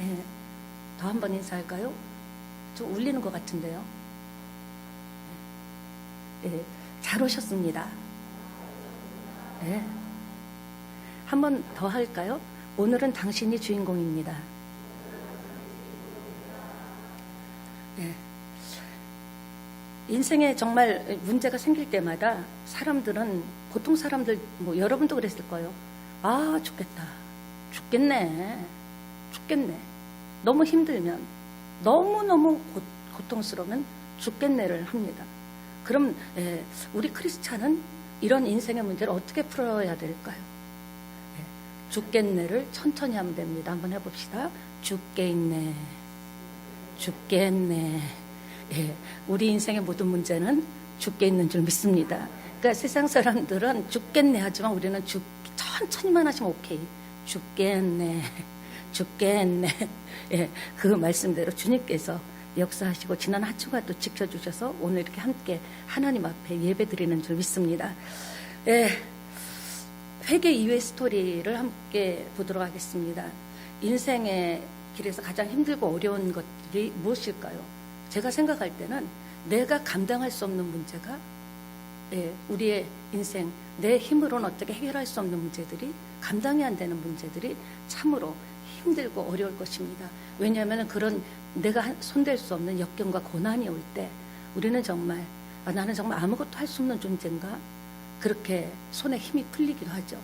예, 더 한 번 인사할까요? 좀 울리는 것 같은데요. 예, 잘 오셨습니다. 예. 한 번 더 할까요? 오늘은 당신이 주인공입니다. 예. 인생에 정말 문제가 생길 때마다 사람들은, 보통 사람들, 뭐 여러분도 그랬을 거예요. 아, 죽겠다. 죽겠네. 죽겠네. 너무 힘들면, 너무너무 고통스러우면 죽겠네를 합니다. 그럼 우리 크리스찬은 이런 인생의 문제를 어떻게 풀어야 될까요? 죽겠네를 천천히 하면 됩니다. 한번 해봅시다. 죽겠네. 죽겠네. 예, 우리 인생의 모든 문제는 죽게 있는 줄 믿습니다. 그러니까 세상 사람들은 죽겠네 하지만 우리는 천천히만 하시면 오케이. 죽겠네. 죽겠네. 예, 그 말씀대로 주님께서 역사하시고 지난 한 주간 또 지켜주셔서 오늘 이렇게 함께 하나님 앞에 예배 드리는 줄 믿습니다. 예, 회개 이후의 스토리를 함께 보도록 하겠습니다. 인생의 길에서 가장 힘들고 어려운 것들이 무엇일까요? 제가 생각할 때는 내가 감당할 수 없는 문제가, 우리의 인생, 내 힘으로는 어떻게 해결할 수 없는 문제들이, 감당이 안 되는 문제들이 참으로 힘들고 어려울 것입니다. 왜냐하면 그런 내가 손댈 수 없는 역경과 고난이 올 때 우리는 정말 나는 정말 아무것도 할 수 없는 존재인가? 그렇게 손에 힘이 풀리기도 하죠.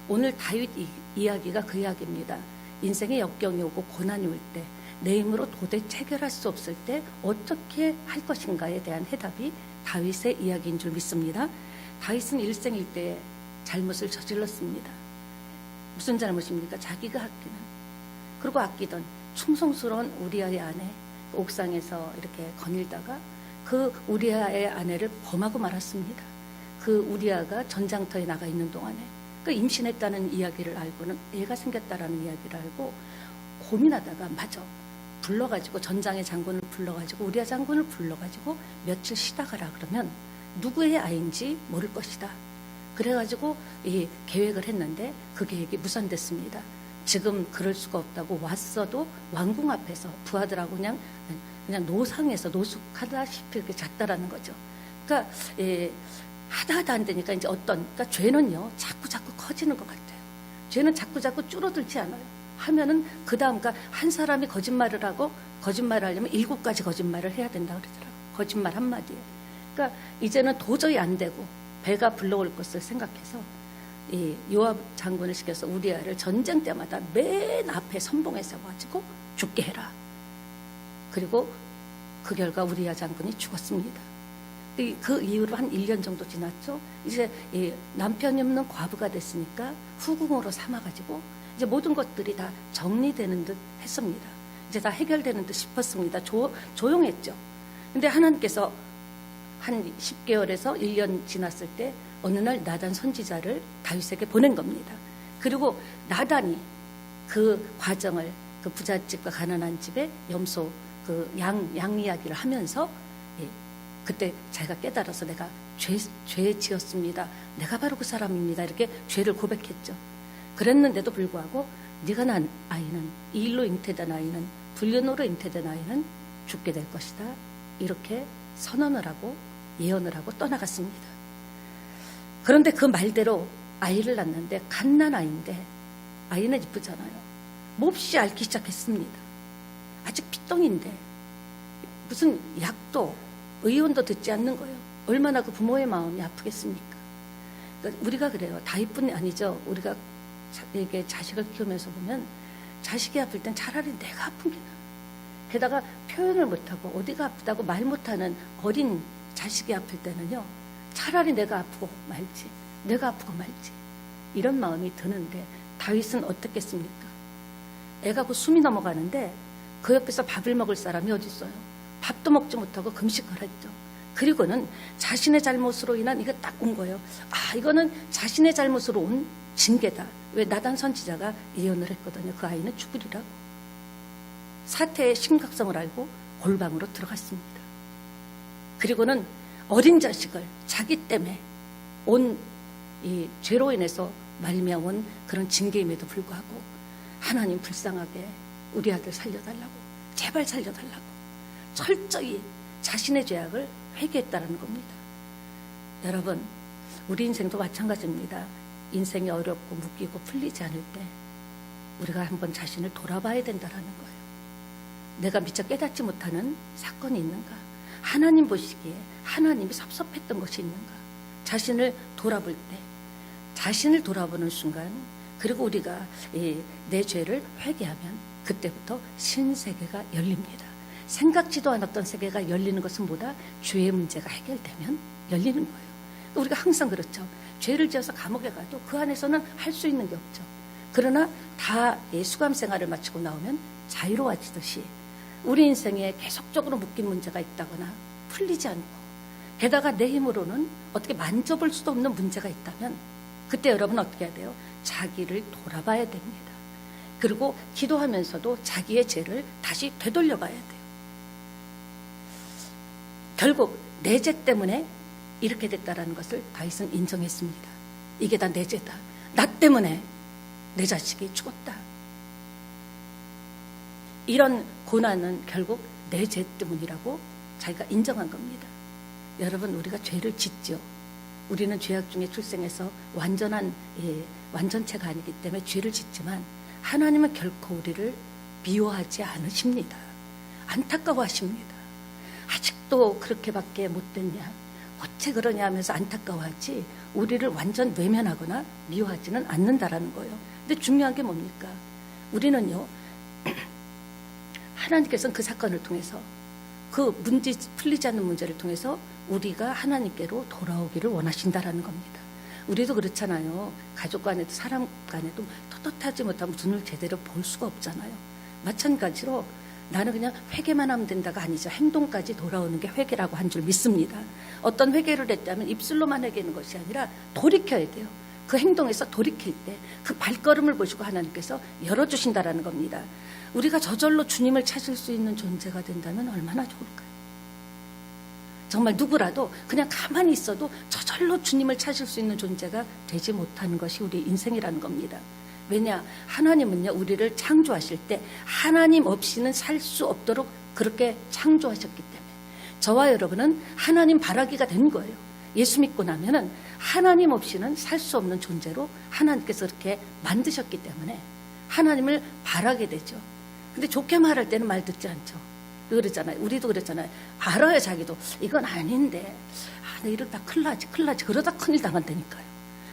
오늘 다윗 이야기가 그 이야기입니다. 인생의 역경이 오고 고난이 올 때 내 힘으로 도대체 해결할 수 없을 때 어떻게 할 것인가에 대한 해답이 다윗의 이야기인 줄 믿습니다. 다윗은 일생일대에 잘못을 저질렀습니다. 무슨 잘못입니까? 자기가 그리고 아끼던 충성스러운 우리아의 아내, 옥상에서 이렇게 거닐다가 그 우리아의 아내를 범하고 말았습니다. 그 우리아가 전장터에 나가 있는 동안에 그 임신했다는 이야기를 알고는 애가 생겼다라는 이야기를 알고 고민하다가 불러가지고 전장의 장군을 불러가지고 우리아 장군을 불러가지고 며칠 쉬다 가라 그러면 누구의 아이인지 모를 것이다. 그래가지고 이 계획을 했는데 그 계획이 무산됐습니다. 지금 그럴 수가 없다고 왔어도 왕궁 앞에서 부하들하고 그냥 노상에서 노숙하다시피 이렇게 잤다라는 거죠. 그러니까 하다 안 되니까 이제 그러니까 죄는요 자꾸 커지는 것 같아요. 죄는 자꾸 줄어들지 않아요. 하면은 그 다음, 그러니까 한 사람이 거짓말을 하려면 7가지 거짓말을 해야 된다고 그러더라고요. 거짓말 한마디에. 그러니까 이제는 도저히 안 되고 배가 불러올 것을 생각해서 이 요압 장군을 시켜서 우리아를 전쟁 때마다 맨 앞에 선봉에 세워가지고 죽게 해라. 그리고 그 결과 우리아 장군이 죽었습니다. 그 이후로 한 1년 정도 지났죠. 이제 남편이 없는 과부가 됐으니까 후궁으로 삼아가지고 이제 모든 것들이 다 정리되는 듯 했습니다. 이제 다 해결되는 듯 싶었습니다. 조용했죠. 근데 하나님께서 한 10개월에서 1년 지났을 때 어느 날 나단 선지자를 다윗에게 보낸 겁니다. 그리고 나단이 그 과정을 그 부잣집과 가난한 집의 염소 그 양 이야기를 하면서 그때 자기가 깨달아서 내가 죄 지었습니다. 내가 바로 그 사람입니다. 이렇게 죄를 고백했죠. 그랬는데도 불구하고 네가 낳은 아이는, 이 일로 잉태된 아이는, 불륜으로 잉태된 아이는 죽게 될 것이다. 이렇게 선언을 하고 예언을 하고 떠나갔습니다. 그런데 그 말대로 아이를 낳는데 갓난아이인데 아이는 이쁘잖아요. 몹시 앓기 시작했습니다. 아직 피똥인데 무슨 약도 의원도 듣지 않는 거예요. 얼마나 그 부모의 마음이 아프겠습니까? 그러니까 우리가 그래요. 다윗뿐이 아니죠. 우리가 이게 자식을 키우면서 보면 자식이 아플 땐 차라리 내가 아픈 게 나아. 게다가 표현을 못하고 어디가 아프다고 말 못하는 어린 자식이 아플 때는요. 차라리 내가 아프고 말지. 이런 마음이 드는데 다윗은 어떻겠습니까? 애가 곧 숨이 넘어가는데 그 옆에서 밥을 먹을 사람이 어디 있어요? 밥도 먹지 못하고 금식을 했죠. 그리고는 자신의 잘못으로 인한 이거 딱 온 거예요. 이거는 자신의 잘못으로 온 징계다. 왜 나단 선지자가 예언을 했거든요. 그 아이는 죽으리라고. 사태의 심각성을 알고 골방으로 들어갔습니다. 그리고는 어린 자식을 자기 때문에 온 이 죄로 인해서 말미암은 그런 징계임에도 불구하고 하나님 불쌍하게 우리 아들 살려달라고, 제발 살려달라고 철저히 자신의 죄악을 회개했다는 겁니다. 여러분, 우리 인생도 마찬가지입니다. 인생이 어렵고 묶이고 풀리지 않을 때 우리가 한번 자신을 돌아봐야 된다는 거예요. 내가 미처 깨닫지 못하는 사건이 있는가? 하나님 보시기에 하나님이 섭섭했던 것이 있는가? 자신을 돌아볼 때, 자신을 돌아보는 순간, 그리고 우리가 내 죄를 회개하면 그때부터 신세계가 열립니다. 생각지도 않았던 세계가 열리는 것은 뭐다? 죄의 문제가 해결되면 열리는 거예요. 우리가 항상 그렇죠. 죄를 지어서 감옥에 가도 그 안에서는 할 수 있는 게 없죠. 그러나 다 수감 생활을 마치고 나오면 자유로워지듯이 우리 인생에 계속적으로 묶인 문제가 있다거나 풀리지 않고, 게다가 내 힘으로는 어떻게 만져볼 수도 없는 문제가 있다면 그때 여러분 어떻게 해야 돼요? 자기를 돌아봐야 됩니다. 그리고 기도하면서도 자기의 죄를 다시 되돌려봐야 돼요. 결국 내 죄 때문에 이렇게 됐다라는 것을 다윗은 인정했습니다. 이게 다 내 죄다. 나 때문에 내 자식이 죽었다. 이런 고난은 결국 내 죄 때문이라고 자기가 인정한 겁니다. 여러분, 우리가 죄를 짓죠. 우리는 죄악 중에 출생해서 완전한 완전체가 아니기 때문에 죄를 짓지만 하나님은 결코 우리를 미워하지 않으십니다. 안타까워하십니다. 아직도 그렇게밖에 못됐냐, 어째 그러냐 하면서 안타까워하지 우리를 완전 외면하거나 미워하지는 않는다라는 거예요. 근데 중요한 게 뭡니까? 우리는요, 하나님께서는 그 사건을 통해서, 그 문제, 풀리지 않는 문제를 통해서 우리가 하나님께로 돌아오기를 원하신다라는 겁니다. 우리도 그렇잖아요. 가족 간에도 사람 간에도 떳떳하지 못하면 눈을 제대로 볼 수가 없잖아요. 마찬가지로 나는 그냥 회개만 하면 된다가 아니죠. 행동까지 돌아오는 게 회개라고 한 줄 믿습니다. 어떤 회개를 했다면 입술로만 회개하는 것이 아니라 돌이켜야 돼요. 그 행동에서 돌이킬 때 그 발걸음을 보시고 하나님께서 열어주신다라는 겁니다. 우리가 저절로 주님을 찾을 수 있는 존재가 된다면 얼마나 좋을까요? 정말 누구라도 그냥 가만히 있어도 저절로 주님을 찾을 수 있는 존재가 되지 못하는 것이 우리 인생이라는 겁니다. 왜냐? 하나님은요, 우리를 창조하실 때 하나님 없이는 살 수 없도록 그렇게 창조하셨기 때문에 저와 여러분은 하나님 바라기가 된 거예요. 예수 믿고 나면은 하나님 없이는 살 수 없는 존재로 하나님께서 이렇게 만드셨기 때문에 하나님을 바라게 되죠. 근데 좋게 말할 때는 말 듣지 않죠. 그러잖아요. 우리도 그랬잖아요. 알아요, 자기도. 이건 아닌데. 나 이러다 큰일 나지. 그러다 큰일 당한다니까요.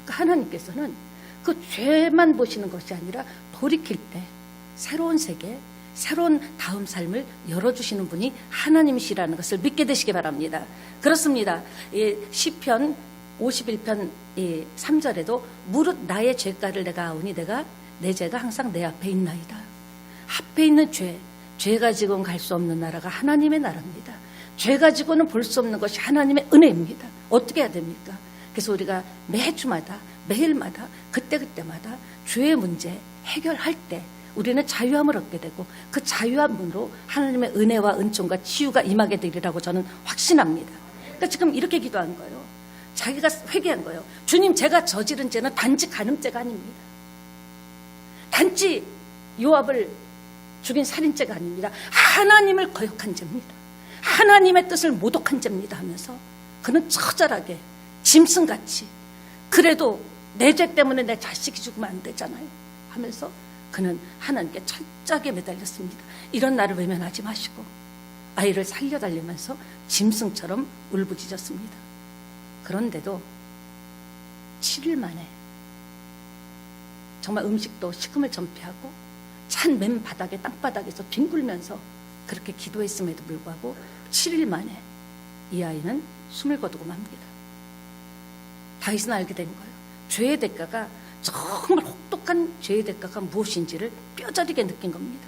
그러니까 하나님께서는 그 죄만 보시는 것이 아니라 돌이킬 때 새로운 세계, 새로운 다음 삶을 열어주시는 분이 하나님이시라는 것을 믿게 되시기 바랍니다. 그렇습니다. 시편 51편 3절에도 무릇 나의 죄가를 내가 아오니 내 죄가 항상 내 앞에 있나이다. 앞에 있는 죄 가지고는 갈 수 없는 나라가 하나님의 나라입니다. 죄 가지고는 볼 수 없는 것이 하나님의 은혜입니다. 어떻게 해야 됩니까? 그래서 우리가 매주마다, 매일마다, 그때마다 죄의 문제 해결할 때 우리는 자유함을 얻게 되고 그 자유함으로 하나님의 은혜와 은총과 치유가 임하게 되리라고 저는 확신합니다. 그러니까 지금 이렇게 기도한 거예요. 자기가 회개한 거예요. 주님, 제가 저지른 죄는 단지 간음죄가 아닙니다. 단지 요압을 죽인 살인죄가 아닙니다. 하나님을 거역한 죄입니다. 하나님의 뜻을 모독한 죄입니다 하면서 그는 처절하게 짐승같이, 그래도 내 죄 때문에 내 자식이 죽으면 안 되잖아요 하면서 그는 하나님께 철저하게 매달렸습니다. 이런 나를 외면하지 마시고 아이를 살려달리면서 짐승처럼 울부짖었습니다. 그런데도 7일 만에 정말 음식도 식음을 전폐하고 찬 맨바닥에 땅바닥에서 뒹굴면서 그렇게 기도했음에도 불구하고 7일 만에 이 아이는 숨을 거두고 맙니다. 다윗은 알게 된 거예요. 죄의 대가가, 정말 혹독한 죄의 대가가 무엇인지를 뼈저리게 느낀 겁니다.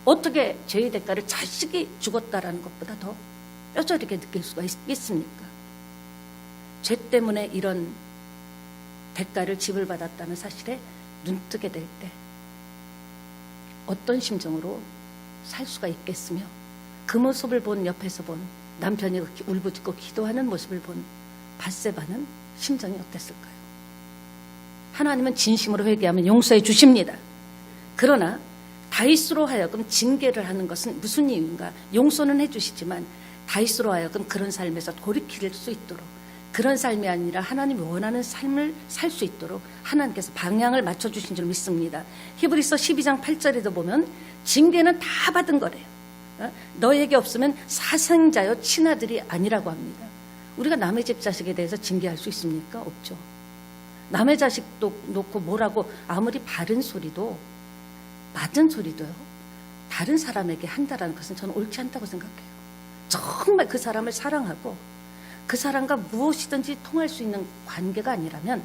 어떻게 죄의 대가를 자식이 죽었다라는 것보다 더 뼈저리게 느낄 수가 있겠습니까? 죄 때문에 이런 대가를 지불받았다는 사실에 눈뜨게 될 때 어떤 심정으로 살 수가 있겠으며, 그 모습을 본, 옆에서 본 남편이 울부짖고 기도하는 모습을 본 밧세바는 심정이 어땠을까요? 하나님은 진심으로 회개하면 용서해 주십니다. 그러나 다윗으로 하여금 징계를 하는 것은 무슨 이유인가? 용서는 해주시지만 다윗으로 하여금 그런 삶에서 돌이킬 수 있도록, 그런 삶이 아니라 하나님이 원하는 삶을 살 수 있도록 하나님께서 방향을 맞춰주신 줄 믿습니다. 히브리서 12장 8절에도 보면 징계는 다 받은 거래요. 너에게 없으면 사생자여 친아들이 아니라고 합니다. 우리가 남의 집 자식에 대해서 징계할 수 있습니까? 없죠. 남의 자식도 놓고 뭐라고 아무리 바른 소리도, 맞은 소리도요, 다른 사람에게 한다는 것은 저는 옳지 않다고 생각해요. 정말 그 사람을 사랑하고 그 사람과 무엇이든지 통할 수 있는 관계가 아니라면,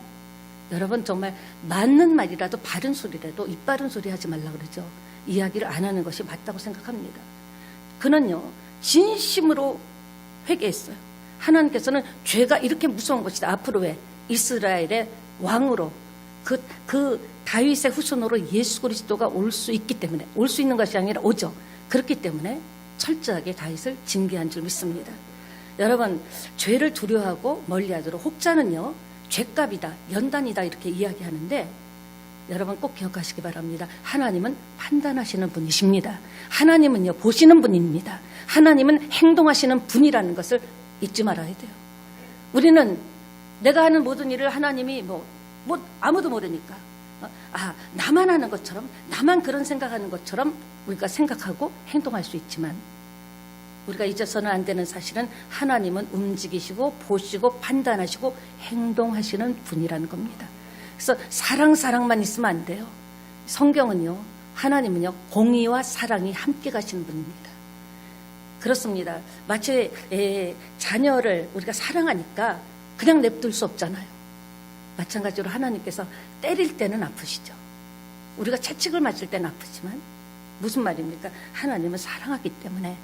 여러분 정말 맞는 말이라도 바른 소리라도 입 바른 소리 하지 말라고 그러죠. 이야기를 안 하는 것이 맞다고 생각합니다. 그는요, 진심으로 회개했어요. 하나님께서는 죄가 이렇게 무서운 것이다. 앞으로 왜 이스라엘의 왕으로 그 다윗의 후손으로 예수 그리스도가 올 수 있기 때문에, 올 수 있는 것이 아니라 오죠. 그렇기 때문에 철저하게 다윗을 징계한 줄 믿습니다. 여러분, 죄를 두려워하고 멀리하도록, 혹자는요 죄값이다, 연단이다 이렇게 이야기하는데, 여러분 꼭 기억하시기 바랍니다. 하나님은 판단하시는 분이십니다. 하나님은요 보시는 분입니다. 하나님은 행동하시는 분이라는 것을 잊지 말아야 돼요. 우리는 내가 하는 모든 일을 하나님이 아무도 모르니까 나만 하는 것처럼, 나만 그런 생각하는 것처럼 우리가 생각하고 행동할 수 있지만, 우리가 잊어서는 안 되는 사실은 하나님은 움직이시고 보시고 판단하시고 행동하시는 분이라는 겁니다. 그래서 사랑만 있으면 안 돼요. 성경은요, 하나님은요 공의와 사랑이 함께 가시는 분입니다. 그렇습니다. 마치 자녀를 우리가 사랑하니까 그냥 냅둘 수 없잖아요. 마찬가지로 하나님께서 때릴 때는 아프시죠. 우리가 채찍을 맞을 때는 아프지만, 무슨 말입니까? 하나님은 사랑하기 때문에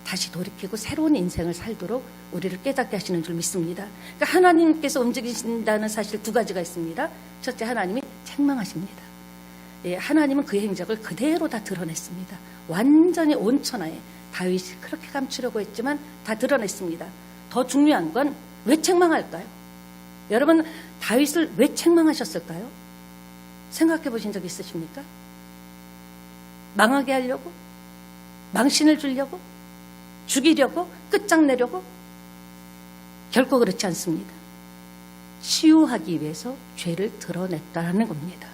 다시 돌이키고 새로운 인생을 살도록 우리를 깨닫게 하시는 줄 믿습니다. 그러니까 하나님께서 움직이신다는 사실 두 가지가 있습니다. 첫째, 하나님이 책망하십니다. 하나님은 그의 행적을 그대로 다 드러냈습니다. 완전히 온천하에 다윗이 그렇게 감추려고 했지만 다 드러냈습니다. 더 중요한 건 왜 책망할까요? 여러분, 다윗을 왜 책망하셨을까요? 생각해 보신 적 있으십니까? 망하게 하려고? 망신을 주려고? 죽이려고? 끝장내려고? 결코 그렇지 않습니다. 치유하기 위해서 죄를 드러냈다는 겁니다.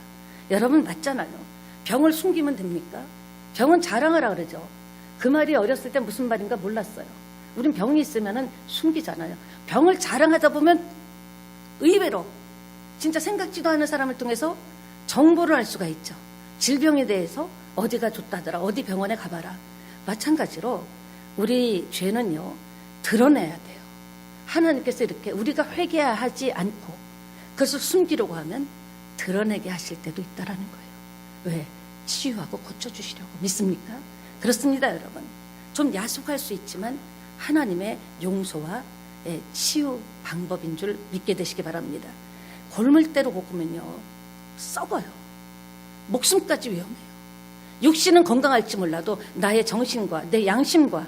여러분 맞잖아요. 병을 숨기면 됩니까? 병은 자랑하라 그러죠. 그 말이 어렸을 때 무슨 말인가 몰랐어요. 우린 병이 있으면 숨기잖아요. 병을 자랑하다 보면 의외로 진짜 생각지도 않은 사람을 통해서 정보를 알 수가 있죠. 질병에 대해서 어디가 좋다더라, 어디 병원에 가봐라. 마찬가지로 우리 죄는요 드러내야 돼요. 하나님께서 이렇게 우리가 회개하지 않고 그것을 숨기려고 하면 드러내게 하실 때도 있다라는 거예요. 왜? 치유하고 고쳐주시려고. 믿습니까? 그렇습니다. 여러분, 좀 야속할 수 있지만 하나님의 용서와 치유 방법인 줄 믿게 되시기 바랍니다. 골물대로 볶으면요 썩어요. 목숨까지 위험해요. 육신은 건강할지 몰라도 나의 정신과 내 양심과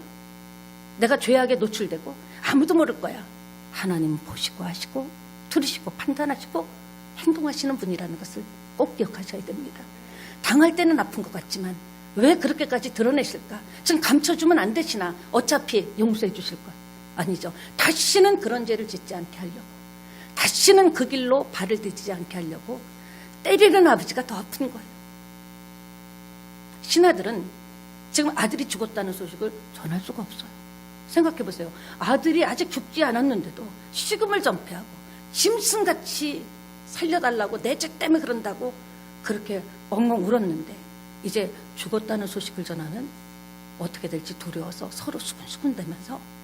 내가 죄악에 노출되고 아무도 모를 거야. 하나님은 보시고 하시고 들으시고 판단하시고 행동하시는 분이라는 것을 꼭 기억하셔야 됩니다. 당할 때는 아픈 것 같지만 왜 그렇게까지 드러내실까? 좀 감춰주면 안 되시나? 어차피 용서해 주실 거야. 아니죠. 다시는 그런 죄를 짓지 않게 하려고, 다시는 그 길로 발을 디디지 않게 하려고 때리는 아버지가 더 아픈 거예요. 신하들은 지금 아들이 죽었다는 소식을 전할 수가 없어요. 생각해 보세요. 아들이 아직 죽지 않았는데도 식음을 전폐하고 짐승같이 살려달라고, 내 죄 때문에 그런다고 그렇게 엉엉 울었는데 이제 죽었다는 소식을 전하면 어떻게 될지 두려워서 서로 수군수군대면서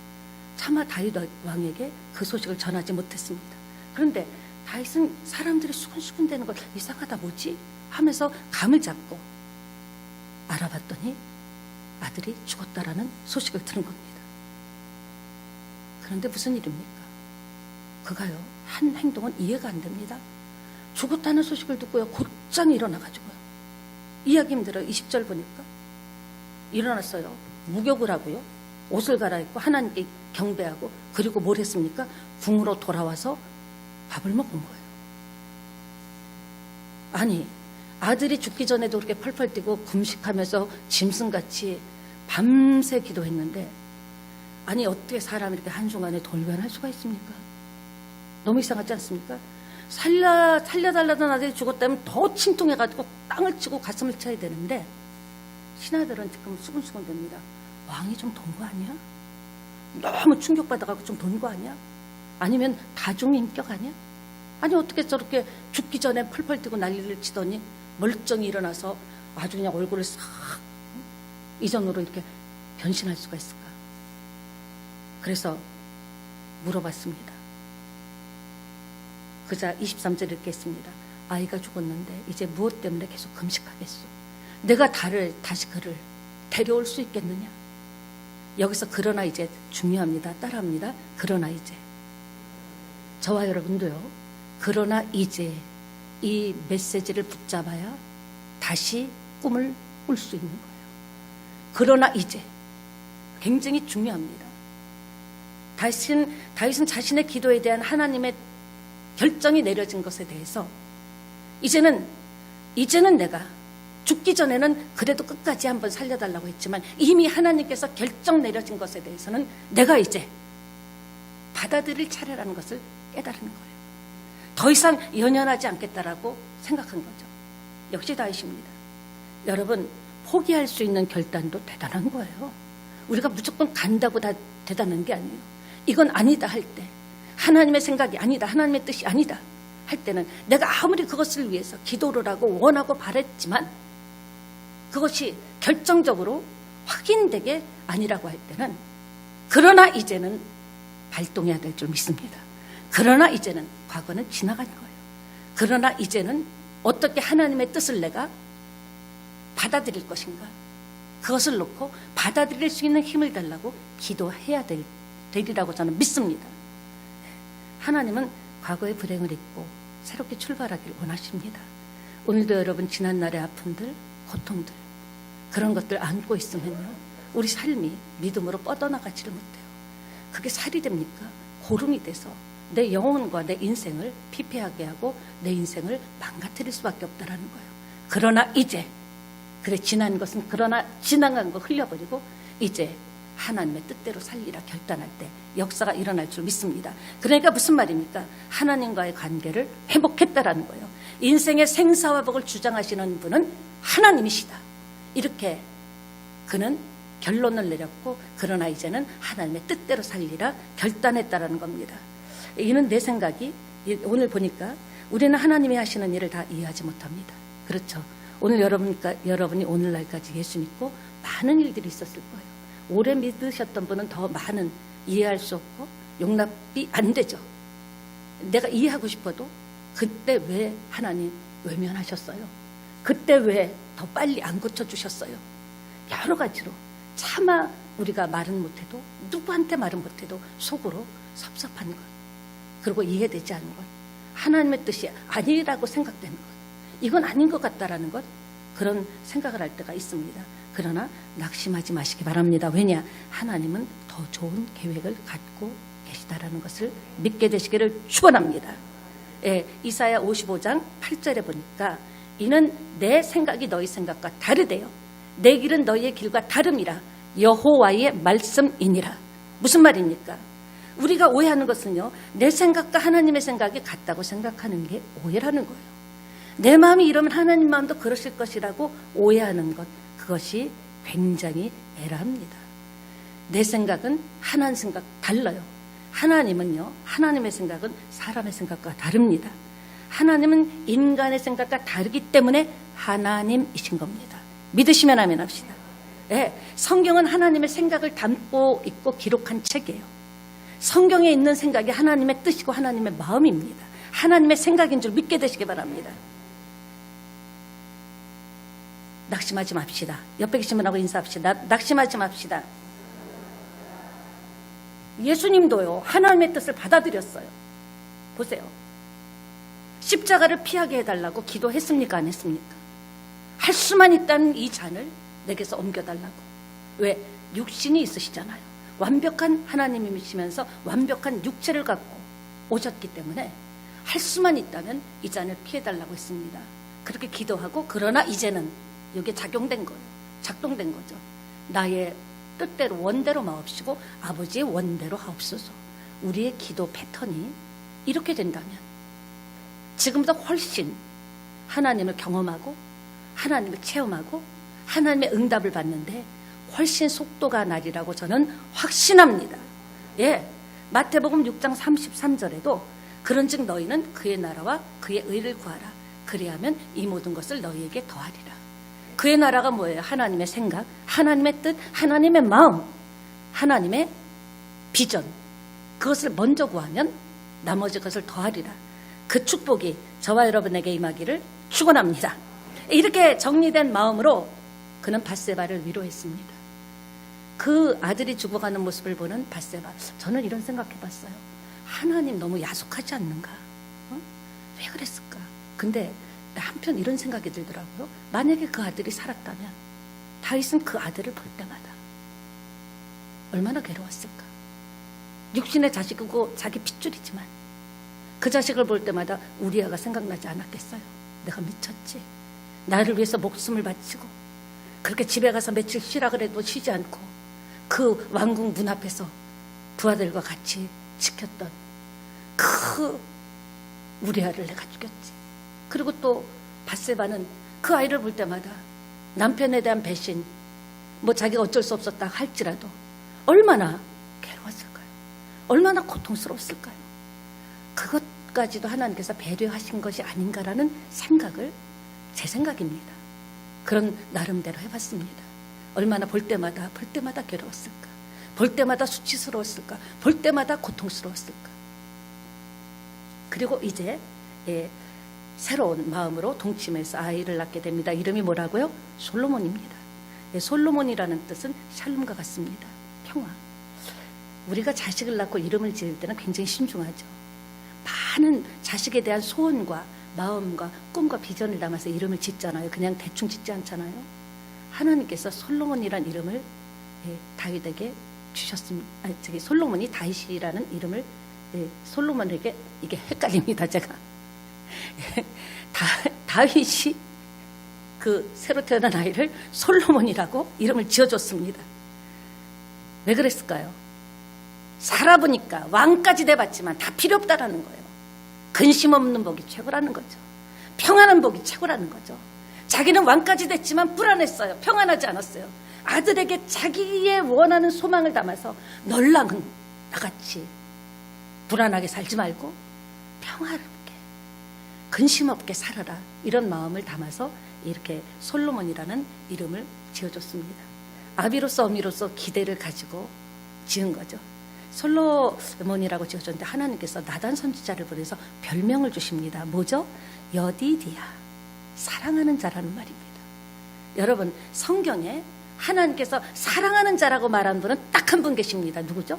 차마 다윗 왕에게 그 소식을 전하지 못했습니다. 그런데 다윗은 사람들이 수군수군대는 걸 이상하다, 뭐지? 하면서 감을 잡고 알아봤더니 아들이 죽었다라는 소식을 들은 겁니다. 그런데 무슨 일입니까? 그가요 한 행동은 이해가 안 됩니다. 죽었다는 소식을 듣고요 곧장 일어나가지고요, 이해하기 힘들어요. 20절 보니까 일어났어요. 목욕을 하고요, 옷을 갈아입고 하나님께 경배하고, 그리고 뭘 했습니까? 궁으로 돌아와서 밥을 먹은 거예요. 아니, 아들이 죽기 전에도 그렇게 펄펄 뛰고 금식하면서 짐승같이 밤새 기도했는데, 아니 어떻게 사람이 이렇게 한순간에 돌변할 수가 있습니까? 너무 이상하지 않습니까? 살려달라던 아들이 죽었다면 더 침통해가지고 땅을 치고 가슴을 쳐야 되는데, 신하들은 지금 수근수근 됩니다. 왕이 좀 돈 거 아니야? 너무 충격받아가지고 좀 돈 거 아니야? 아니면 다중인격 아니야? 아니 어떻게 저렇게 죽기 전에 펄펄 뛰고 난리를 치더니 멀쩡히 일어나서 아주 그냥 얼굴을 싹 이전으로 이렇게 변신할 수가 있을까? 그래서 물어봤습니다. 그자 23절 이렇게 했습니다. 아이가 죽었는데 이제 무엇 때문에 계속 금식하겠소? 내가 다시 그를 데려올 수 있겠느냐? 여기서 그러나 이제 중요합니다. 따라합니다. 그러나 이제. 저와 여러분도요. 그러나 이제 이 메시지를 붙잡아야 다시 꿈을 꿀 수 있는 거예요. 그러나 이제. 굉장히 중요합니다. 다윗은 자신의 기도에 대한 하나님의 결정이 내려진 것에 대해서 이제는 내가 죽기 전에는 그래도 끝까지 한번 살려달라고 했지만 이미 하나님께서 결정 내려진 것에 대해서는 내가 이제 받아들일 차례라는 것을 깨달은 거예요. 더 이상 연연하지 않겠다라고 생각한 거죠. 역시 다윗입니다. 여러분, 포기할 수 있는 결단도 대단한 거예요. 우리가 무조건 간다고 다 대단한 게 아니에요. 이건 아니다 할 때, 하나님의 생각이 아니다, 하나님의 뜻이 아니다 할 때는 내가 아무리 그것을 위해서 기도를 하고 원하고 바랬지만 그것이 결정적으로 확인되게 아니라고 할 때는 그러나 이제는 발동해야 될 줄 믿습니다. 그러나 이제는 과거는 지나간 거예요. 그러나 이제는 어떻게 하나님의 뜻을 내가 받아들일 것인가, 그것을 놓고 받아들일 수 있는 힘을 달라고 기도해야 되리라고 저는 믿습니다. 하나님은 과거의 불행을 잊고 새롭게 출발하길 원하십니다. 오늘도 여러분 지난날의 아픔들, 고통들, 그런 것들 안고 있으면요, 우리 삶이 믿음으로 뻗어나가지를 못해요. 그게 살이 됩니까? 고름이 돼서 내 영혼과 내 인생을 피폐하게 하고 내 인생을 망가뜨릴 수밖에 없다라는 거예요. 그러나 이제, 그래 지난 것은 그러나 지나간 거 흘려버리고 이제 하나님의 뜻대로 살리라 결단할 때 역사가 일어날 줄 믿습니다. 그러니까 무슨 말입니까? 하나님과의 관계를 회복했다라는 거예요. 인생의 생사화복을 주장하시는 분은 하나님이시다. 이렇게 그는 결론을 내렸고, 그러나 이제는 하나님의 뜻대로 살리라 결단했다라는 겁니다. 이는 내 생각이, 오늘 보니까 우리는 하나님이 하시는 일을 다 이해하지 못합니다. 그렇죠. 오늘 여러분이 오늘날까지 예수 믿고 많은 일들이 있었을 거예요. 오래 믿으셨던 분은 더 많은 이해할 수 없고 용납이 안 되죠. 내가 이해하고 싶어도 그때 왜 하나님 외면하셨어요? 그때 왜 더 빨리 안 고쳐주셨어요? 여러 가지로 차마 우리가 말은 못해도, 누구한테 말은 못해도 속으로 섭섭한 것, 그리고 이해되지 않은 것, 하나님의 뜻이 아니라고 생각되는 것, 이건 아닌 것 같다라는 것, 그런 생각을 할 때가 있습니다. 그러나 낙심하지 마시기 바랍니다. 왜냐? 하나님은 더 좋은 계획을 갖고 계시다라는 것을 믿게 되시기를 축원합니다. 예, 이사야 55장 8절에 보니까 이는 내 생각이 너희 생각과 다르대요. 내 길은 너희의 길과 다름이라. 여호와의 말씀이니라. 무슨 말입니까? 우리가 오해하는 것은요, 내 생각과 하나님의 생각이 같다고 생각하는 게 오해라는 거예요. 내 마음이 이러면 하나님 마음도 그러실 것이라고 오해하는 것, 그것이 굉장히 애랍니다. 내 생각은 하나님 생각 달라요. 하나님은요, 하나님의 생각은 사람의 생각과 다릅니다. 하나님은 인간의 생각과 다르기 때문에 하나님이신 겁니다. 믿으시면 아멘 합시다. 네, 성경은 하나님의 생각을 담고 있고 기록한 책이에요. 성경에 있는 생각이 하나님의 뜻이고 하나님의 마음입니다. 하나님의 생각인 줄 믿게 되시기 바랍니다. 낙심하지 맙시다. 옆에 계신 분하고 인사합시다. 낙심하지 맙시다. 예수님도요, 하나님의 뜻을 받아들였어요. 보세요. 십자가를 피하게 해달라고 기도했습니까? 안 했습니까? 할 수만 있다는 이 잔을 내게서 옮겨달라고. 왜? 육신이 있으시잖아요. 완벽한 하나님이시면서 완벽한 육체를 갖고 오셨기 때문에 할 수만 있다면 이 잔을 피해달라고 했습니다. 그렇게 기도하고 그러나 이제는 이게 작동된 거죠. 나의 뜻대로 원대로 마옵시고 아버지의 원대로 하옵소서. 우리의 기도 패턴이 이렇게 된다면 지금보다 훨씬 하나님을 경험하고 하나님을 체험하고 하나님의 응답을 받는데 훨씬 속도가 나리라고 저는 확신합니다. 예, 마태복음 6장 33절에도 그런즉 너희는 그의 나라와 그의 의를 구하라. 그리하면 이 모든 것을 너희에게 더하리라. 그의 나라가 뭐예요? 하나님의 생각, 하나님의 뜻, 하나님의 마음, 하나님의 비전. 그것을 먼저 구하면 나머지 것을 더하리라. 그 축복이 저와 여러분에게 임하기를 축원합니다. 이렇게 정리된 마음으로 그는 밧세바를 위로했습니다. 그 아들이 죽어가는 모습을 보는 밧세바, 저는 이런 생각해봤어요. 하나님 너무 야속하지 않는가? 왜 그랬을까? 근데 한편 이런 생각이 들더라고요. 만약에 그 아들이 살았다면 다윗은 그 아들을 볼 때마다 얼마나 괴로웠을까? 육신의 자식이고 자기 핏줄이지만 그 자식을 볼 때마다 우리아가 생각나지 않았겠어요? 내가 미쳤지. 나를 위해서 목숨을 바치고 그렇게 집에 가서 며칠 쉬라 그래도 쉬지 않고 그 왕궁 문 앞에서 부하들과 같이 지켰던 그 우리아를 내가 죽였지. 그리고 또 밧세바는 그 아이를 볼 때마다 남편에 대한 배신, 뭐 자기가 어쩔 수 없었다 할지라도 얼마나 괴로웠을까요? 얼마나 고통스러웠을까요? 그것까지도 하나님께서 배려하신 것이 아닌가라는 생각을, 제 생각입니다. 그런 나름대로 해봤습니다. 얼마나 볼 때마다 괴로웠을까? 볼 때마다 수치스러웠을까? 볼 때마다 고통스러웠을까? 그리고 이제 새로운 마음으로 동침해서 아이를 낳게 됩니다. 이름이 뭐라고요? 솔로몬입니다. 솔로몬이라는 뜻은 샬롬과 같습니다. 평화. 우리가 자식을 낳고 이름을 지을 때는 굉장히 신중하죠. 많은 자식에 대한 소원과 마음과 꿈과 비전을 담아서 이름을 짓잖아요. 그냥 대충 짓지 않잖아요. 하나님께서 솔로몬이라는 이름을 다윗에게 주셨습니다. 솔로몬이 다윗이라는 이름을 솔로몬에게, 이게 헷갈립니다, 제가. 다윗이 그 새로 태어난 아이를 솔로몬이라고 이름을 지어줬습니다. 왜 그랬을까요? 살아보니까 왕까지 돼봤지만 다 필요 없다라는 거예요. 근심 없는 복이 최고라는 거죠. 평안한 복이 최고라는 거죠. 자기는 왕까지 됐지만 불안했어요. 평안하지 않았어요. 아들에게 자기의 원하는 소망을 담아서 널랑은 나같이 불안하게 살지 말고 평화롭게 근심 없게 살아라, 이런 마음을 담아서 이렇게 솔로몬이라는 이름을 지어줬습니다. 아비로서 어미로서 기대를 가지고 지은 거죠. 솔로몬이라고 지어줬는데 하나님께서 나단 선지자를 보내서 별명을 주십니다. 뭐죠? 여디디아, 사랑하는 자라는 말입니다. 여러분, 성경에 하나님께서 사랑하는 자라고 말한 분은 딱 한 분 계십니다. 누구죠?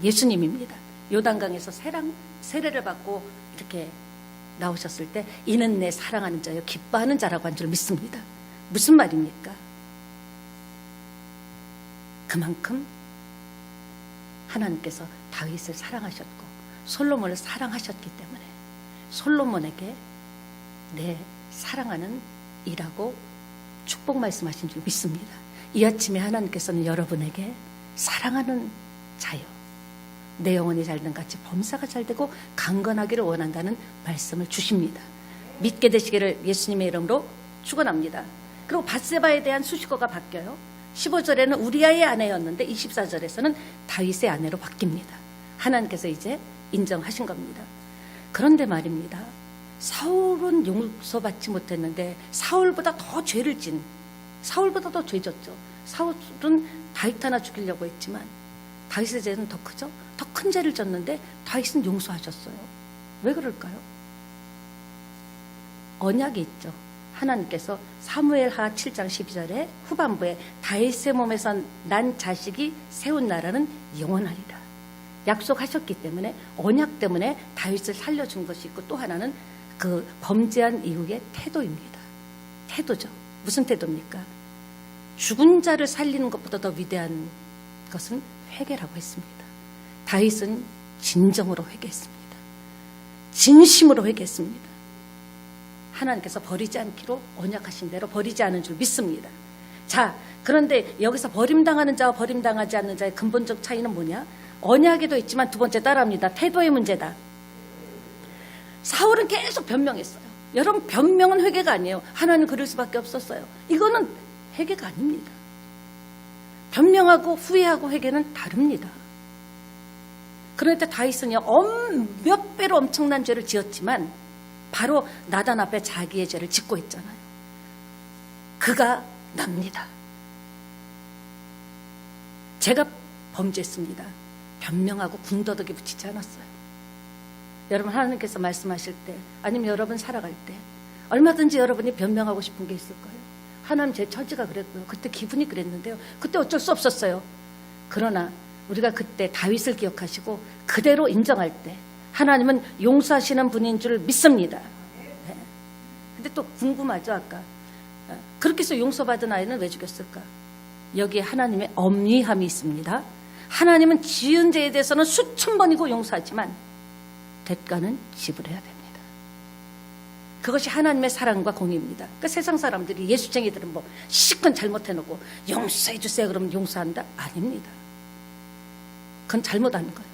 예수님입니다. 요단강에서 세례를 받고 이렇게 나오셨을 때 이는 내 사랑하는 자요 기뻐하는 자라고 한 줄 믿습니다. 무슨 말입니까? 그만큼 하나님께서 다윗을 사랑하셨고 솔로몬을 사랑하셨기 때문에 솔로몬에게 내 사랑하는 이라고 축복 말씀하신 줄 믿습니다. 이 아침에 하나님께서는 여러분에게 사랑하는 자요, 내 영혼이 잘된 같이 범사가 잘되고 강건하기를 원한다는 말씀을 주십니다. 믿게 되시기를 예수님의 이름으로 축원합니다. 그리고 밧세바에 대한 수식어가 바뀌어요. 15절에는 우리아의 아내였는데 24절에서는 다윗의 아내로 바뀝니다. 하나님께서 이제 인정하신 겁니다. 그런데 말입니다, 사울은 용서받지 못했는데 사울보다 더 죄를 진, 사울보다 더 죄졌죠. 사울은 다윗 하나 죽이려고 했지만 다윗의 죄는 더 크죠. 더 큰 죄를 졌는데 다윗은 용서하셨어요. 왜 그럴까요? 언약이 있죠. 하나님께서 사무엘하 7장 12절에 후반부에 다윗의 몸에서 난 자식이 세운 나라는 영원하리라 약속하셨기 때문에, 언약 때문에 다윗을 살려준 것이 있고, 또 하나는 그 범죄한 이후의 태도입니다. 태도죠. 무슨 태도입니까? 죽은 자를 살리는 것보다 더 위대한 것은 회개라고 했습니다. 다윗은 진정으로 회개했습니다. 진심으로 회개했습니다. 하나님께서 버리지 않기로 언약하신 대로 버리지 않은 줄 믿습니다. 자, 그런데 여기서 버림당하는 자와 버림당하지 않는 자의 근본적 차이는 뭐냐? 언약에도 있지만 두 번째 따라합니다. 태도의 문제다. 사울은 계속 변명했어요. 여러분, 변명은 회개가 아니에요. 하나님 그럴 수밖에 없었어요. 이거는 회개가 아닙니다. 변명하고 후회하고 회개는 다릅니다. 그런데 다윗은요, 몇 배로 엄청난 죄를 지었지만 바로 나단 앞에 자기의 죄를 짓고 있잖아요. 그가 납니다. 제가 범죄했습니다. 변명하고 궁더덕이 붙이지 않았어요. 여러분, 하나님께서 말씀하실 때 아니면 여러분 살아갈 때 얼마든지 여러분이 변명하고 싶은 게 있을 거예요. 하나님, 제 처지가 그랬고요. 그때 기분이 그랬는데요. 그때 어쩔 수 없었어요. 그러나 우리가 그때 다윗을 기억하시고 그대로 인정할 때 하나님은 용서하시는 분인 줄 믿습니다. 네. 근데 또 궁금하죠. 아까 그렇게 해서 용서받은 아이는 왜 죽였을까? 여기에 하나님의 엄리함이 있습니다. 하나님은 지은 죄에 대해서는 수천 번이고 용서하지만 대가는 지불해야 됩니다. 그것이 하나님의 사랑과 공의입니다. 그러니까 세상 사람들이 예수쟁이들은 뭐 시컷 잘못해놓고 용서해 주세요 그러면 용서한다? 아닙니다. 그건 잘못하는 거예요.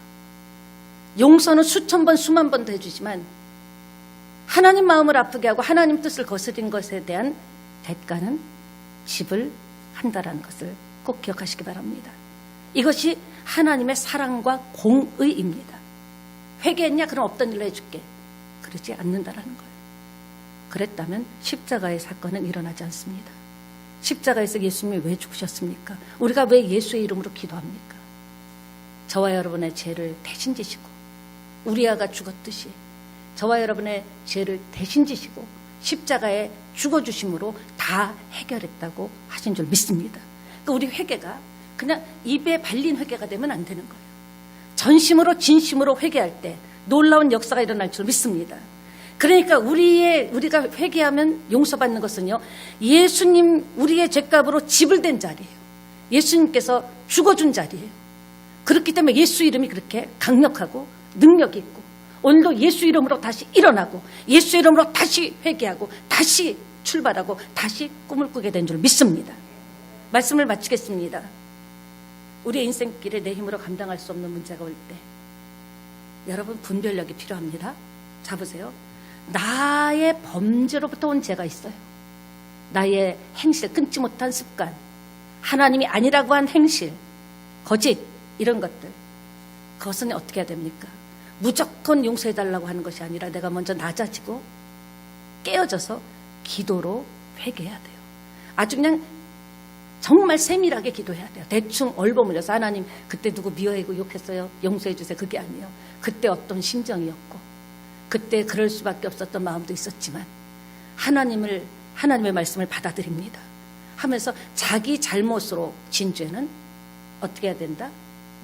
용서는 수천 번 수만 번도 해주지만 하나님 마음을 아프게 하고 하나님 뜻을 거스린 것에 대한 대가는 지불한다라는 것을 꼭 기억하시기 바랍니다. 이것이 하나님의 사랑과 공의입니다. 회개했냐? 그럼 없던 일로 해줄게. 그러지 않는다라는 거예요. 그랬다면 십자가의 사건은 일어나지 않습니다. 십자가에서 예수님이 왜 죽으셨습니까? 우리가 왜 예수의 이름으로 기도합니까? 저와 여러분의 죄를 대신 지시고 우리아가 죽었듯이 저와 여러분의 죄를 대신 지시고 십자가에 죽어주심으로 다 해결했다고 하신 줄 믿습니다. 그러니까 우리 회개가 그냥 입에 발린 회개가 되면 안 되는 거예요. 전심으로 진심으로 회개할 때 놀라운 역사가 일어날 줄 믿습니다. 그러니까 우리가 회개하면 용서받는 것은요, 예수님 우리의 죄값으로 지불된 자리예요. 예수님께서 죽어준 자리예요. 그렇기 때문에 예수 이름이 그렇게 강력하고 능력이 있고 오늘도 예수 이름으로 다시 일어나고 예수 이름으로 다시 회개하고 다시 출발하고 다시 꿈을 꾸게 된 줄 믿습니다. 말씀을 마치겠습니다. 우리의 인생길에 내 힘으로 감당할 수 없는 문제가 올 때 여러분, 분별력이 필요합니다. 잡으세요. 나의 범죄로부터 온 죄가 있어요. 나의 행실, 끊지 못한 습관, 하나님이 아니라고 한 행실, 거짓, 이런 것들. 그것은 어떻게 해야 됩니까? 무조건 용서해달라고 하는 것이 아니라 내가 먼저 낮아지고 깨어져서 기도로 회개해야 돼요. 아주 그냥 정말 세밀하게 기도해야 돼요. 대충 얼버무려서 하나님 그때 누구 미워하고 욕했어요, 용서해 주세요, 그게 아니에요. 그때 어떤 심정이었고 그때 그럴 수밖에 없었던 마음도 있었지만 하나님의 말씀을 받아들입니다 하면서 자기 잘못으로 진 죄는 어떻게 해야 된다?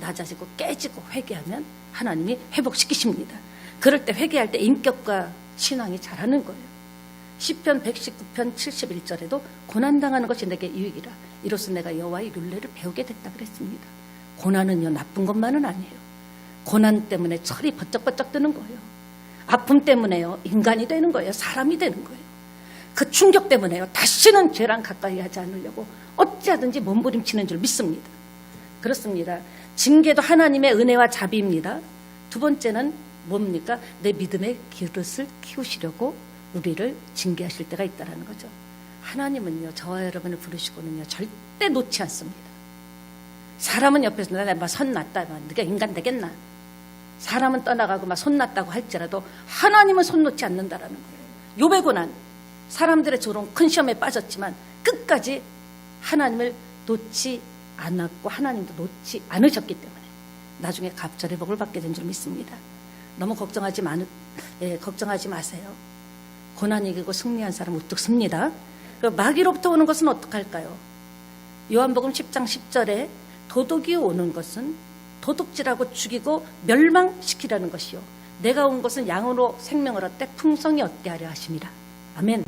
낮아지고 깨지고 회개하면 하나님이 회복시키십니다. 그럴 때 회개할 때 인격과 신앙이 자라는 거예요. 시편 119편 71절에도 고난당하는 것이 내게 유익이라 이로써 내가 여호와의 율례를 배우게 됐다 그랬습니다. 고난은요, 나쁜 것만은 아니에요. 고난 때문에 철이 버쩍버쩍 뜨는 거예요. 아픔 때문에요, 인간이 되는 거예요. 사람이 되는 거예요. 그 충격 때문에요, 다시는 죄랑 가까이 하지 않으려고 어찌하든지 몸부림치는 줄 믿습니다. 그렇습니다. 징계도 하나님의 은혜와 자비입니다. 두 번째는 뭡니까? 내 믿음의 그릇을 키우시려고 우리를 징계하실 때가 있다는 거죠. 하나님은요, 저와 여러분을 부르시고는요, 절대 놓지 않습니다. 사람은 옆에서 내가 선 났다, 네가 인간 되겠나? 사람은 떠나가고 막 손 났다고 할지라도 하나님은 손 놓지 않는다라는 거예요. 욥의 고난, 사람들의 저런 큰 시험에 빠졌지만 끝까지 하나님을 놓지 않았고 하나님도 놓지 않으셨기 때문에 나중에 갑절의 복을 받게 된 줄 믿습니다. 너무 걱정하지 마세요. 고난이 이기고 승리한 사람 우뚝 섭니다. 마귀로부터 오는 것은 어떡할까요? 요한복음 10장 10절에 도둑이 오는 것은 도둑질하고 죽이고 멸망시키라는 것이요, 내가 온 것은 양으로 생명을 얻되 풍성히 얻게 하려 하심이라. 아멘.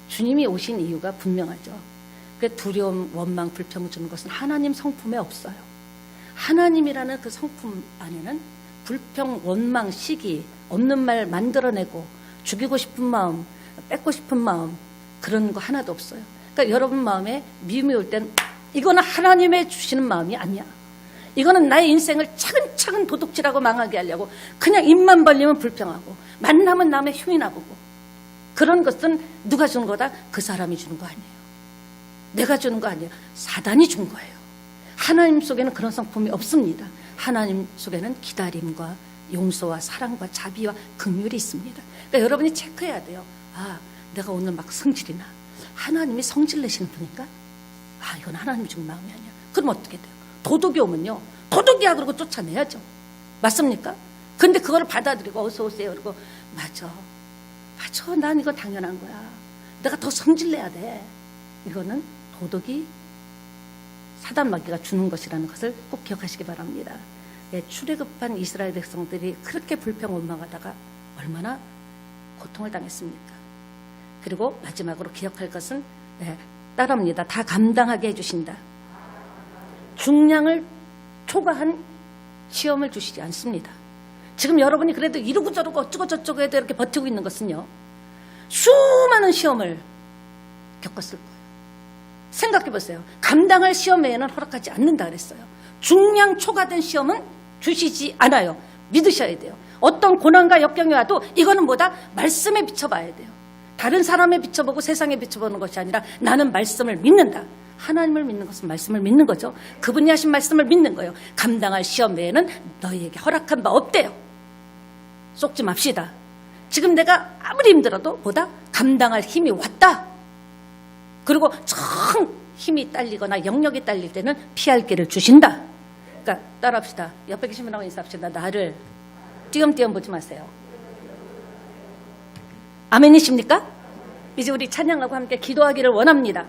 주님이 오신 이유가 분명하죠. 그 두려움, 원망, 불평을 주는 것은 하나님 성품에 없어요. 하나님이라는 그 성품 안에는 불평, 원망, 시기, 없는 말 만들어내고 죽이고 싶은 마음, 뺏고 싶은 마음 그런 거 하나도 없어요. 그러니까 여러분 마음에 미움이 올 때는 이거는 하나님의 주시는 마음이 아니야. 이거는 나의 인생을 차근차근 도둑질하고 망하게 하려고 그냥 입만 벌리면 불평하고 만나면 남의 흉이 나보고 그런 것은 누가 주는 거다? 그 사람이 주는 거 아니에요. 내가 주는 거 아니에요. 사단이 준 거예요. 하나님 속에는 그런 성품이 없습니다. 하나님 속에는 기다림과 용서와 사랑과 자비와 긍휼이 있습니다. 그러니까 여러분이 체크해야 돼요. 아, 내가 오늘 막 성질이나 하나님이 성질 내시는 분인가? 아, 이건 하나님 준 마음이 아니야. 그럼 어떻게 돼요? 도둑이 오면요, 도둑이야 그러고 쫓아내야죠. 맞습니까? 근데 그걸 받아들이고 어서 오세요 그러고 맞아, 난 이거 당연한 거야. 내가 더 성질내야 돼. 이거는 도둑이 사단 마귀가 주는 것이라는 것을 꼭 기억하시기 바랍니다. 예, 출애굽한 이스라엘 백성들이 그렇게 불평원망하다가 얼마나 고통을 당했습니까? 그리고 마지막으로 기억할 것은 따라합니다. 다 감당하게 해주신다. 중량을 초과한 시험을 주시지 않습니다. 지금 여러분이 그래도 이러고 저러고 어쩌고 저쩌고 해도 이렇게 버티고 있는 것은요, 수많은 시험을 겪었을 거예요. 생각해 보세요. 감당할 시험 외에는 허락하지 않는다 그랬어요. 중량 초과된 시험은 주시지 않아요. 믿으셔야 돼요. 어떤 고난과 역경이 와도 이거는 뭐다? 말씀에 비춰봐야 돼요. 다른 사람에 비춰보고 세상에 비춰보는 것이 아니라 나는 말씀을 믿는다. 하나님을 믿는 것은 말씀을 믿는 거죠. 그분이 하신 말씀을 믿는 거예요. 감당할 시험 외에는 너희에게 허락한 바 없대요. 속지 맙시다. 지금 내가 아무리 힘들어도 뭐다? 감당할 힘이 왔다. 그리고 정 힘이 딸리거나 영역이 딸릴 때는 피할 길을 주신다. 그러니까 따라합시다. 옆에 계신 분하고 인사합시다. 나를 띄엄띄엄 보지 마세요. 아멘이십니까? 이제 우리 찬양하고 함께 기도하기를 원합니다.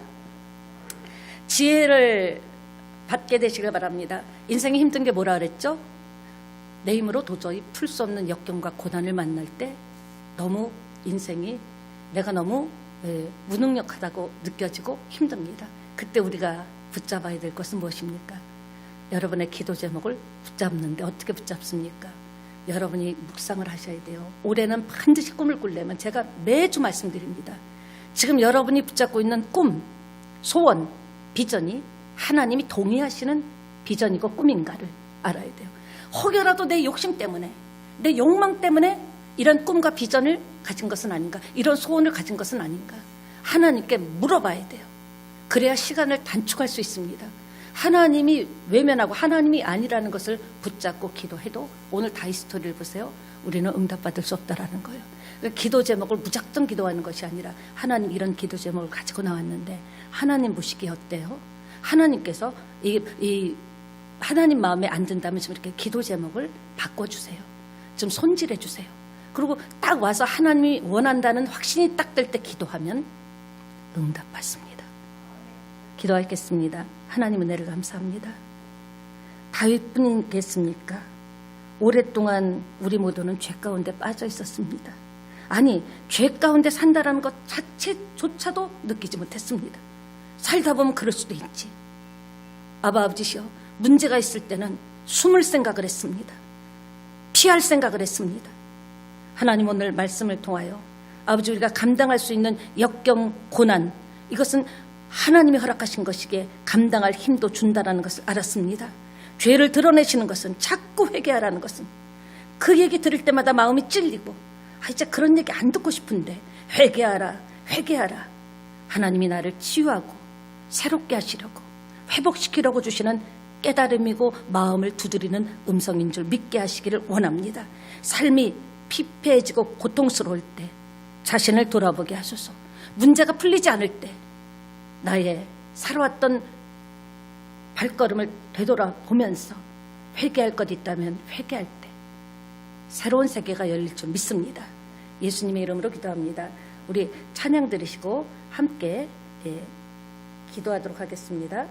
지혜를 받게 되시길 바랍니다. 인생이 힘든 게 뭐라 그랬죠? 내 힘으로 도저히 풀 수 없는 역경과 고난을 만날 때 너무 인생이 내가 너무 무능력하다고 느껴지고 힘듭니다. 그때 우리가 붙잡아야 될 것은 무엇입니까? 여러분의 기도 제목을 붙잡는데 어떻게 붙잡습니까? 여러분이 묵상을 하셔야 돼요. 올해는 반드시 꿈을 꾸려면 제가 매주 말씀드립니다. 지금 여러분이 붙잡고 있는 꿈, 소원, 비전이 하나님이 동의하시는 비전이고 꿈인가를 알아야 돼요. 혹여라도 내 욕심 때문에, 내 욕망 때문에 이런 꿈과 비전을 가진 것은 아닌가, 이런 소원을 가진 것은 아닌가, 하나님께 물어봐야 돼요. 그래야 시간을 단축할 수 있습니다. 하나님이 외면하고 하나님이 아니라는 것을 붙잡고 기도해도 오늘 다이 스토리를 보세요. 우리는 응답받을 수 없다라는 거예요. 기도 제목을 무작정 기도하는 것이 아니라 하나님 이런 기도 제목을 가지고 나왔는데 하나님 보시기에 어때요? 하나님께서 이 하나님 마음에 안 든다면 좀 이렇게 기도 제목을 바꿔주세요. 좀 손질해 주세요. 그리고 딱 와서 하나님이 원한다는 확신이 딱 들 때 기도하면 응답받습니다. 기도하겠습니다. 하나님 은혜를 감사합니다. 다윗뿐이겠습니까? 오랫동안 우리 모두는 죄 가운데 빠져 있었습니다. 아니, 죄 가운데 산다라는 것 자체조차도 느끼지 못했습니다. 살다 보면 그럴 수도 있지. 아버지시여, 문제가 있을 때는 숨을 생각을 했습니다. 피할 생각을 했습니다. 하나님 오늘 말씀을 통하여 아버지 우리가 감당할 수 있는 역경, 고난, 이것은 하나님이 허락하신 것이기에 감당할 힘도 준다라는 것을 알았습니다. 죄를 드러내시는 것은, 자꾸 회개하라는 것은, 그 얘기 들을 때마다 마음이 찔리고 이제 그런 얘기 안 듣고 싶은데 회개하라, 회개하라. 하나님이 나를 치유하고 새롭게 하시려고 회복시키려고 주시는 깨달음이고 마음을 두드리는 음성인 줄 믿게 하시기를 원합니다. 삶이 피폐해지고 고통스러울 때 자신을 돌아보게 하소서. 문제가 풀리지 않을 때 나의 살아왔던 발걸음을 되돌아보면서 회개할 것 있다면 회개할 때 새로운 세계가 열릴 줄 믿습니다. 예수님의 이름으로 기도합니다. 우리 찬양 들으시고 함께 기도하도록 하겠습니다.